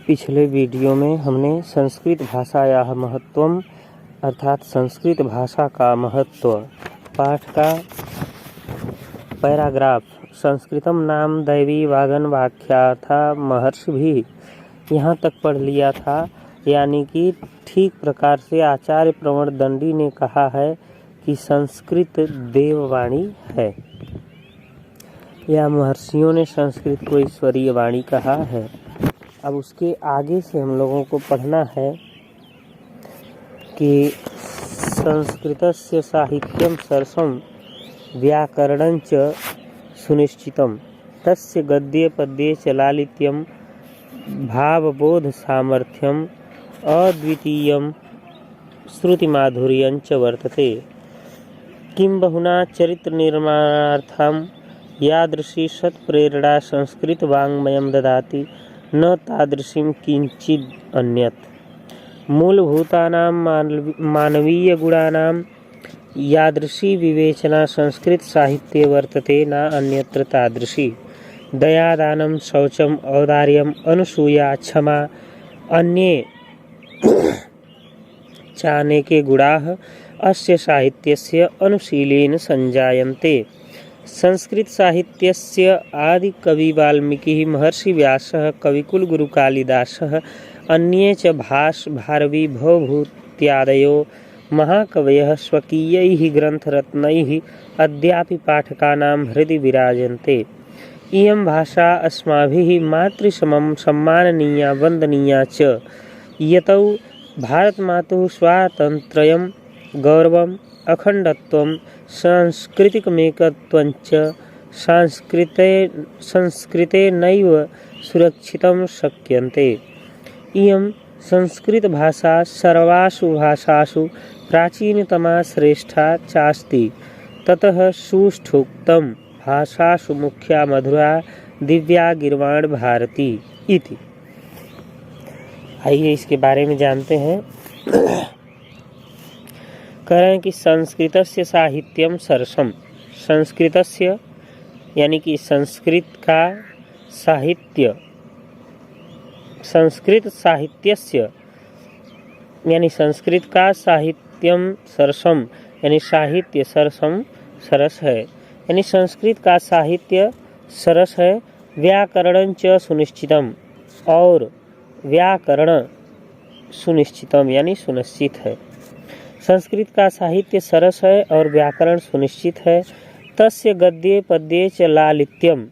पिछले वीडियो में हमने संस्कृत भाषायाः महत्वम अर्थात संस्कृत भाषा का महत्व पाठ का पैराग्राफ संस्कृतम नाम दैवी वागन व्याख्याथा महर्षि भी यहाँ तक पढ़ लिया था। यानी कि ठीक प्रकार से आचार्य प्रवण दंडी ने कहा है कि संस्कृत देववाणी है, या महर्षियों ने संस्कृत को ईश्वरीय वाणी कहा है। अब उसके आगे से हम लोगों को पढ़ना है कि संस्कृतस्य साहित्यम सरसम व्याकरणञ्च सुनिश्चितम तस्य गद्ये पद्ये च लालित्यम भावबोध सामर्थ्यम अद्वितीयम श्रुतिमाधुर्यञ्च वर्तते। किं बहुना चरित्र निर्माणार्थं यादृशी सत्प्रेरणा संस्कृत वाङ्मयं ददाति न तादृशीं किंचिद अन्यत्। मूलभूतानां मानवीय गुणानां यादृशी विवेचना संस्कृत साहित्ये वर्तते न अन्यत्र तादृशी। दया दानं शौचम औदार्यम अनुसूया क्षमा अन्ये चानेके गुणाः अस्य साहित्यस्य अनुशीलेन संजायन्ते। संस्कृत साहित्यस्य आदि कवि वाल्मीकिः महर्षि व्यासः कविकुलगुरु कालिदासः अन्ये च भास भारवी भवभूत्यादयो महाकवयः स्वकीयैः ग्रन्थरत्नैः अद्यापि पाठकानां हृदि विराजन्ते। इयं भाषा अस्माभिः मातृसमं सम्माननीया वन्दनीया च। यतो भारतमातुः स्वातन्त्र्यं गौरवम् अखण्डत्वं सांस्कृतिकमेकत्वञ्च संस्कृतेनैव सुरक्षितं शक्यन्ते। इयं संस्कृतभाषा सर्वासु भाषासु प्राचीनतमा श्रेष्ठा चास्ति। ततः सुष्ठुक्तं भाषासु मुख्या मधुरा दिव्या गिर्वाण भारती इति। आइए इसके बारे में जानते हैं। कह रहे हैं कि संस्कृतस्य साहित्यम सरसम, संस्कृतस्य यानी कि संस्कृत का साहित्य, संस्कृत साहित्यस्य यानी संस्कृत का साहित्यम सरसम यानी साहित्य सरसम सरस है, यानी संस्कृत का साहित्य सरस है। व्याकरणञ्च सुनिश्चितम और व्याकरण सुनिश्चितम यानी सुनिश्चित है। संस्कृत का साहित्य सरस है और व्याकरण सुनिश्चित है। तस्य गद्ये पद्ये च लालित्यम,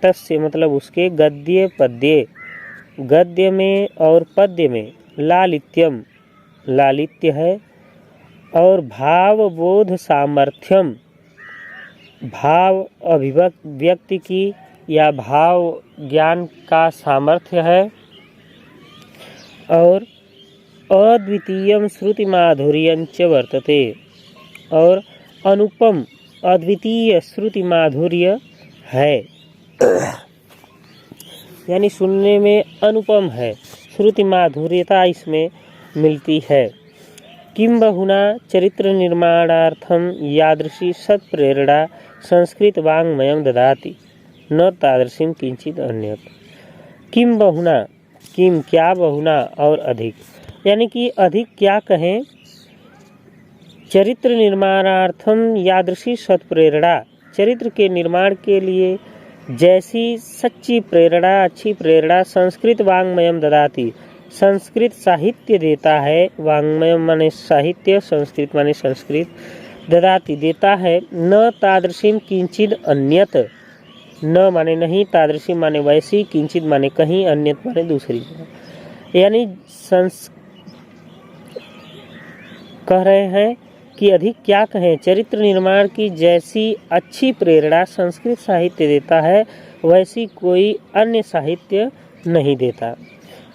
तस्य मतलब उसके गद्ये पद्ये, गद्य में और पद्य में लालित्यम लालित्य है। और भावबोध सामर्थ्यम, भाव अभिव्यक्ति की या भाव ज्ञान का सामर्थ्य है। और अद्वितीयम श्रुति माधुर्यञ्च वर्तते, और अनुपम अद्वितीय श्रुति माधुर्य है, यानी सुनने में अनुपम है, श्रुति माधुर्यता इसमें मिलती है। किं बहुना चरित्र निर्माणार्थं यादृशी सत्प्रेरणा संस्कृत वाङ्मयं ददाति न तादृशीं किंचित अन्यत्। किं बहुना, किं क्या बहुना और अधिक, यानी कि अधिक क्या कहें। चरित्र निर्माणार्थम यादृशी सत्प्रेरणा, चरित्र के निर्माण के लिए जैसी सच्ची प्रेरणा, अच्छी प्रेरणा संस्कृत वाङ्मयम ददाति, संस्कृत साहित्य देता है। वाङ्मयम माने साहित्य, संस्कृत माने संस्कृत, ददाति देता है। न तादृशीं किंचिद अन्यत, न माने नहीं, तादृशी माने वैसी, किंचित माने कहीं, अन्यत माने दूसरी। यानी कह रहे हैं कि अधिक क्या कहें, चरित्र निर्माण की जैसी अच्छी प्रेरणा संस्कृत साहित्य देता है वैसी कोई अन्य साहित्य नहीं देता।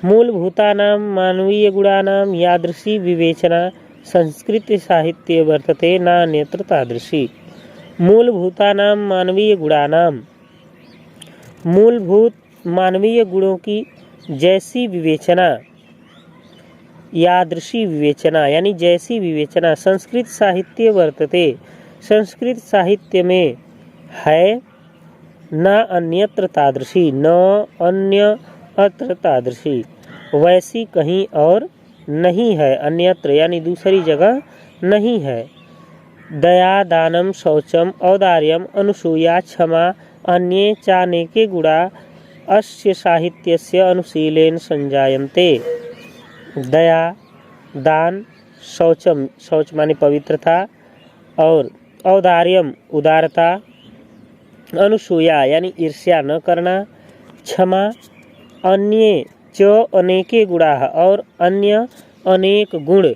मूलभूतानां मानवीय गुणानां यादृशी विवेचना संस्कृत साहित्ये वर्तते न अन्यत्र तादृशी। मूलभूतानां मानवीय गुणानां, मूलभूत मानवीय गुणों की जैसी विवेचना, यादृशी विवेचना यानी जैसी विवेचना संस्कृत साहित्य वर्तते, संस्कृत साहित्य में है। न अन्यत्र तादृशी, न अन्य अत्र तादृशी, वैसी कहीं और नहीं है, अन्यत्र यानी दूसरी जगह नहीं है। दया दानम शौचम औदार्यम अनुसूया क्षमा अन्ये चानेके गुणा अस्य साहित्यस्य अनुशीलेन संजायन्ते। दया, दान, शौचम, शौच माने पवित्रता, और औदार्यम उदारता, अनुसूया यानी ईर्ष्या न करना, क्षमा, अन्ये च अनेके गुणा और अन्य अनेक गुण,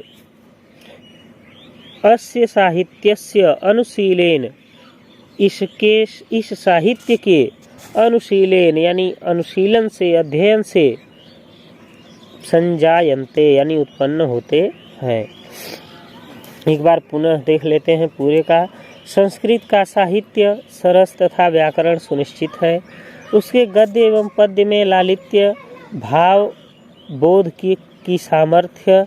अस्य साहित्यस्य अनुशीलेन इस साहित्य के अनुशीलेन यानी अनुशीलन से, अध्ययन से, संजायन्ते यानी उत्पन्न होते हैं। एक बार पुनः देख लेते हैं पूरे का। संस्कृत का साहित्य सरस तथा व्याकरण सुनिश्चित है। उसके गद्य एवं पद्य में लालित्य, भाव, बोध की सामर्थ्य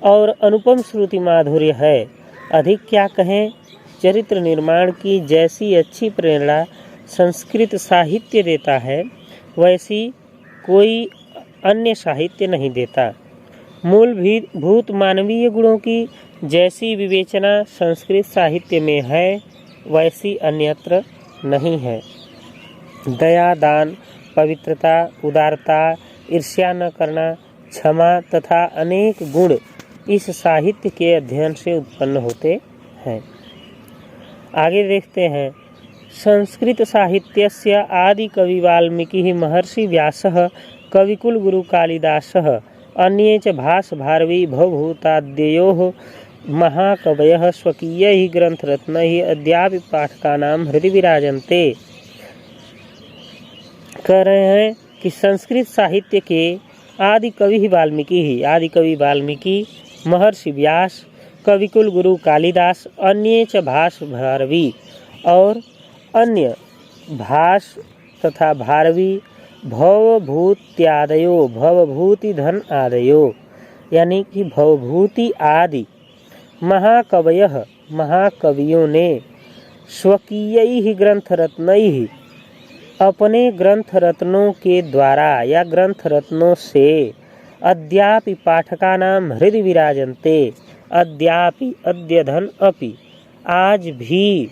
और अनुपम श्रुति माधुर्य है। अधिक क्या कहें, चरित्र निर्माण की जैसी अच्छी प्रेरणा संस्कृत साहित्य देता है, वैसी कोई अन्य साहित्य नहीं देता। मूलभूत मानवीय गुणों की जैसी विवेचना संस्कृत साहित्य में है, वैसी अन्यत्र नहीं है। दया, दान, पवित्रता, उदारता, ईर्ष्या न करना, क्षमा तथा अनेक गुण इस साहित्य के अध्ययन से उत्पन्न होते हैं। आगे देखते हैं। संस्कृत साहित्यस्य आदि कवि वाल्मीकि महर्षि व्यासः कविकुल गुरु कालिदासः अन्ये च भास भारवी भवभूताद्ययोः महाकवयः स्वकीयैः ग्रंथरत्नैः अद्यापि पाठकानां हृदि विराजन्ते। कह रहे हैं कि संस्कृत साहित्य के आदि कवि वाल्मीकि ही, आदि कवि वाल्मीकि, महर्षि व्यास, कविकुल गुरु कालिदास, अन्ये च भास भारवी और अन्य भास तथा भारवी, भवभूत्यादयो, भवभूति धन आदयो यानी कि भवभूति आदि, महाकवयः महाकवियों ने, स्वकीयैः ग्रंथरत्नैः अपने ग्रंथ रत्नों के द्वारा या ग्रंथ रत्नों से, अद्यापि पाठकानां हृदि विराजन्ते, अद्यापि अद्यधन अपि आज भी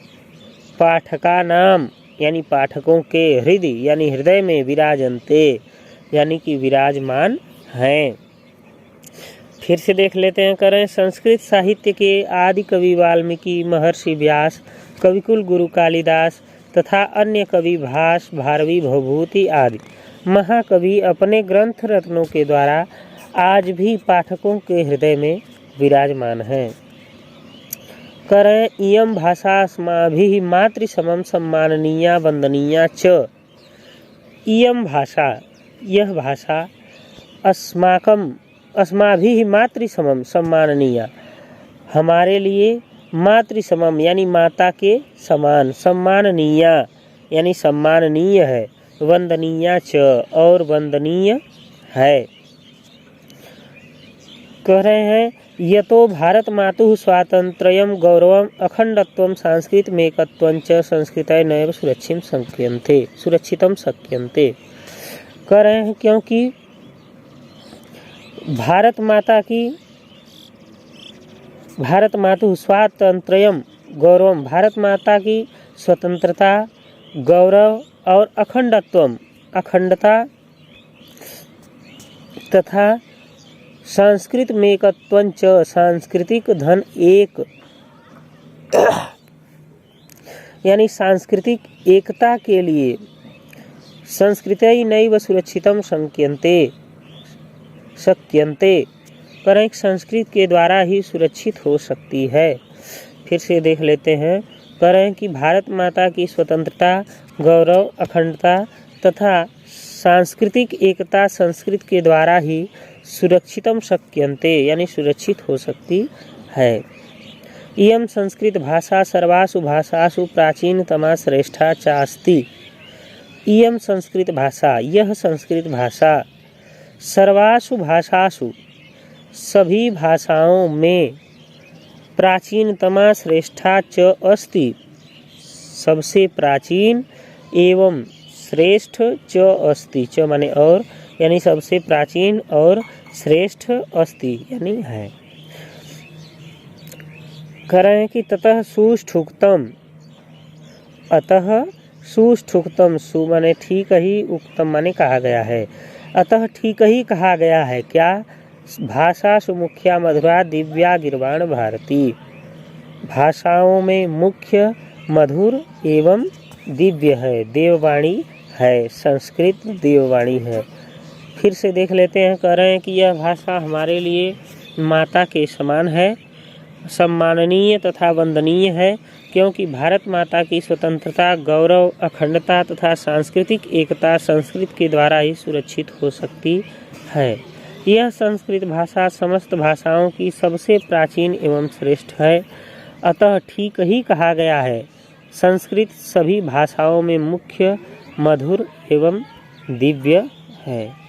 पाठकानां यानी पाठकों के हृदय यानी हृदय में विराजन्ते यानी कि विराजमान हैं। फिर से देख लेते हैं। करें संस्कृत साहित्य के आदि कवि वाल्मीकि, महर्षि व्यास, कविकुल गुरु कालिदास तथा अन्य कवि भास, भारवी, भवभूति आदि महाकवि अपने ग्रंथ रत्नों के द्वारा आज भी पाठकों के हृदय में विराजमान हैं। करें इयं भाषा अस्माभिः मातृसमं सम्माननीया वंदनीया च। इयं भाषा, यह भाषा, अस्माभिः मातृसमं सम्माननीया, हमारे लिए मातृसमम यानी माता के समान, सम्माननीया यानी सम्माननीय है, वंदनीया च और वंदनीय है। कह रहे हैं यतो भारत मातुः स्वातंत्र्यं गौरवम् अखंडत्वं सांस्कृतिकमेकत्वं च संस्कृतेनैव सुरक्षितम शक्यन्ते। कह रहे हैं क्योंकि भारत मातुः स्वातंत्र्यं गौरवम्, भारत माता की स्वतंत्रता, गौरव और अखंडत्वम, अखंडता तथा सांस्कृतिकमेकत्वं च, सांस्कृतिक धन एक यानी सांस्कृतिक एकता के लिए, संस्कृतेनैव सुरक्षितम शक्यन्ते, पर एक संस्कृत के द्वारा ही सुरक्षित हो सकती है। फिर से देख लेते हैं। करें कि भारत माता की स्वतंत्रता, गौरव, अखंडता तथा सांस्कृतिक एकता संस्कृत के द्वारा ही सुरक्षितम शक्यन्ते यानी सुरक्षित हो सकती है। इयं संस्कृत भाषा सर्वासु भाषासु प्राचीनतमा श्रेष्ठा चास्ति। इयं संस्कृत भाषा, यह संस्कृत भाषा, सर्वासु भाषासु सभी भाषाओं में, प्राचीनतमा श्रेष्ठा च अस्ति सबसे प्राचीन, एवं श्रेष्ठ च अस्ति, च माने और, यानी सबसे प्राचीन और श्रेष्ठ अस्ति यानी है। कह रहे हैं कि ततः सुष्ठुक्तम, अतः सुष्ठुक्तम, सु माने ठीक ही, उक्तम माने कहा गया है, अतः ठीक ही कहा गया है क्या, भाषा सुमुख्या मधुरा दिव्या गिरवाण भारती, भाषाओं में मुख्य मधुर एवं दिव्य है, देववाणी है, संस्कृत देववाणी है। फिर से देख लेते हैं। कह रहे हैं कि यह भाषा हमारे लिए माता के समान है, सम्माननीय तथा वंदनीय है, क्योंकि भारत माता की स्वतंत्रता, गौरव, अखंडता तथा सांस्कृतिक एकता संस्कृत के द्वारा ही सुरक्षित हो सकती है। यह संस्कृत भाषा समस्त भाषाओं की सबसे प्राचीन एवं श्रेष्ठ है, अतः ठीक ही कहा गया है, संस्कृत सभी भाषाओं में मुख्य, मधुर एवं दिव्य है।